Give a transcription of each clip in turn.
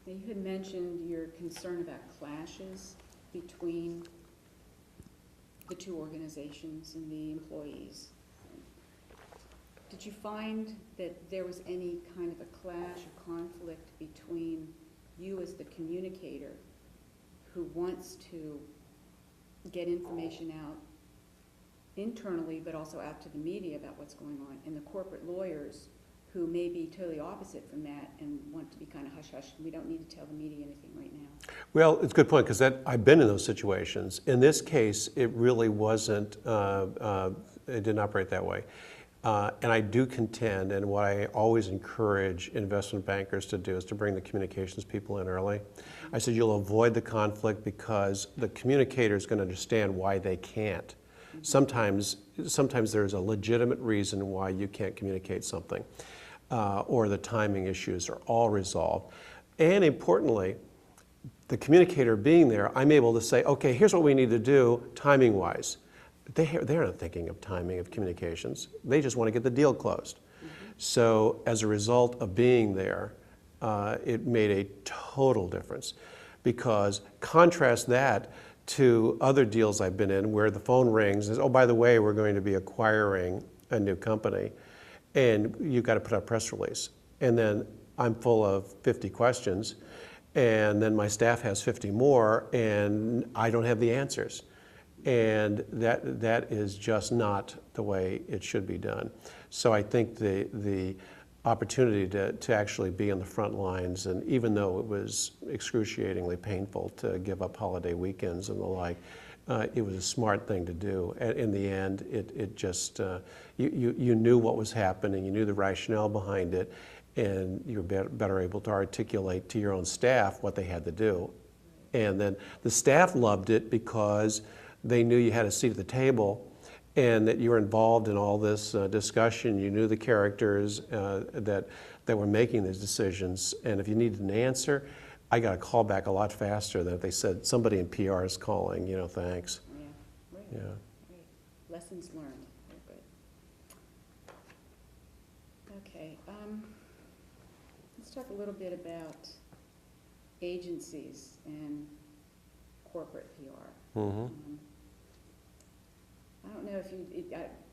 Now, you had mentioned your concern about clashes between the two organizations and the employees. Did you find that there was any kind of a clash or conflict between you as the communicator who wants to get information out internally but also out to the media about what's going on, and the corporate lawyers who may be totally opposite from that and want to be kind of hush-hush, we don't need to tell the media anything right now? Well, it's a good point, because I've been in those situations. In this case, it really wasn't, it didn't operate that way. And I do contend, and what I always encourage investment bankers to do is to bring the communications people in early. I said, you'll avoid the conflict because the communicator is going to understand why they can't. Sometimes there's a legitimate reason why you can't communicate something, or the timing issues are all resolved. And importantly, the communicator being there, I'm able to say, okay, here's what we need to do timing-wise. They're not thinking of timing of communications. They just want to get the deal closed. So as a result of being there, it made a total difference. Because contrast that to other deals I've been in where the phone rings and says, oh, by the way, we're going to be acquiring a new company, and you've got to put out a press release. And then I'm full of 50 questions, and then my staff has 50 more, and I don't have the answers. And that is just not the way it should be done. So I think the opportunity to actually be in the front lines, and even though it was excruciatingly painful to give up holiday weekends and the like, it was a smart thing to do. And in the end, it just, you knew what was happening, you knew the rationale behind it, and you were better able to articulate to your own staff what they had to do. And then the staff loved it because they knew you had a seat at the table and that you were involved in all this discussion. You knew the characters that were making these decisions. And if you needed an answer, I got a call back a lot faster than if they said, somebody in PR is calling, thanks. Yeah, right. Yeah. Right. Lessons learned. Very good. Okay, let's talk a little bit about agencies and corporate PR. Mm-hmm. I don't know if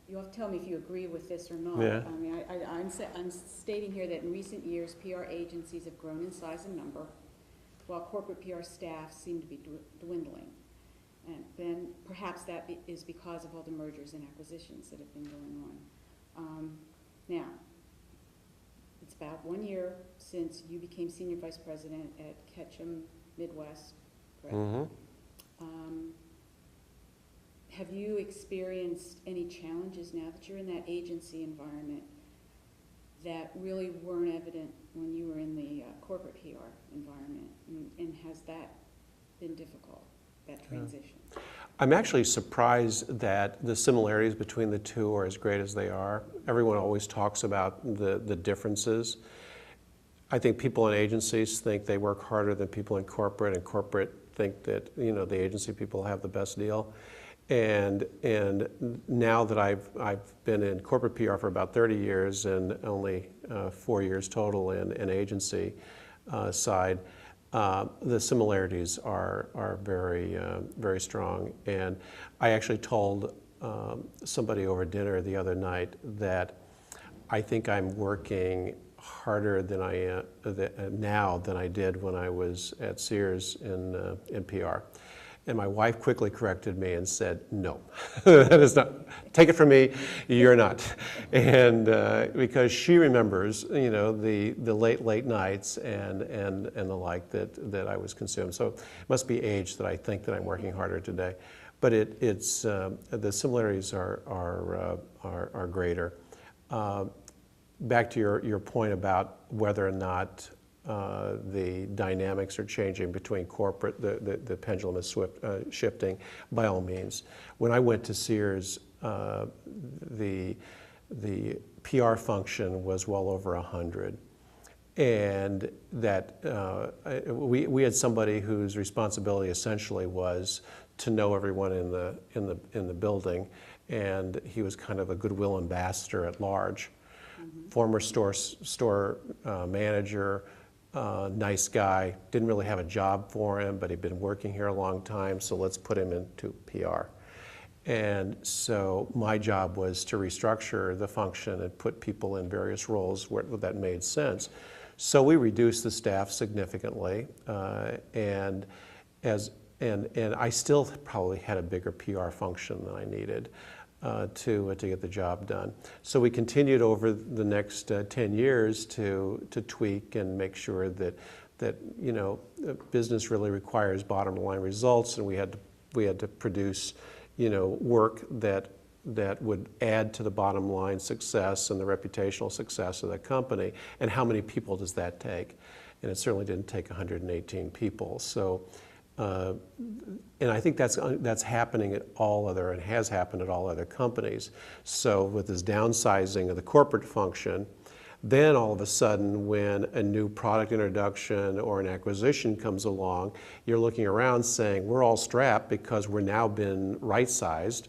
you'll have to tell me if you agree with this or not. Yeah. I mean, I'm stating here that in recent years, PR agencies have grown in size and number, while corporate PR staff seem to be dwindling. And then perhaps that is because of all the mergers and acquisitions that have been going on. Now, it's about 1 year since you became senior vice president at Ketchum Midwest, correct? Mm-hmm. Have you experienced any challenges now that you're in that agency environment that really weren't evident when you were in the corporate PR environment? And has that been difficult, that transition? I'm actually surprised that the similarities between the two are as great as they are. Everyone always talks about the differences. I think people in agencies think they work harder than people in corporate, and corporate think that the agency people have the best deal. And now that I've been in corporate PR for about 30 years and only 4 years total in agency side, the similarities are very strong. And I actually told somebody over dinner the other night that I think I'm working harder than I am now than I did when I was at Sears in PR. And my wife quickly corrected me and said, no, that is not, take it from me, you're not. And because she remembers, the late nights and the like that I was consumed. So it must be age that I think that I'm working harder today. But it's the similarities are greater. Back to your point about whether or not the dynamics are changing between corporate, the pendulum is shifting, by all means. When I went to Sears, the PR function was well over 100. And that we had somebody whose responsibility essentially was to know everyone in the building, and he was kind of a goodwill ambassador at large. Mm-hmm. Former store manager, nice guy, didn't really have a job for him, but he'd been working here a long time, so let's put him into PR. And so my job was to restructure the function and put people in various roles where that made sense. So we reduced the staff significantly, and I still probably had a bigger PR function than I needed to get the job done. So we continued over the next 10 years to tweak and make sure that business really requires bottom line results, and we had to produce work that would add to the bottom line success and the reputational success of the company. And how many people does that take? And it certainly didn't take 118 people. So, and I think that's happening at and has happened at all other companies. So with this downsizing of the corporate function, then all of a sudden when a new product introduction or an acquisition comes along, you're looking around saying, we're all strapped because we're now been right-sized.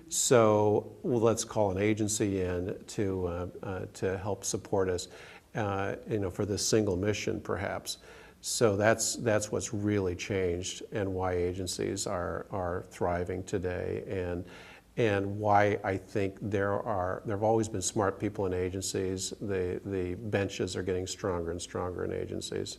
So let's call an agency in to help support us, for this single mission perhaps. So that's what's really changed and why agencies are thriving today, and why I think there have always been smart people in agencies. The benches are getting stronger and stronger in agencies.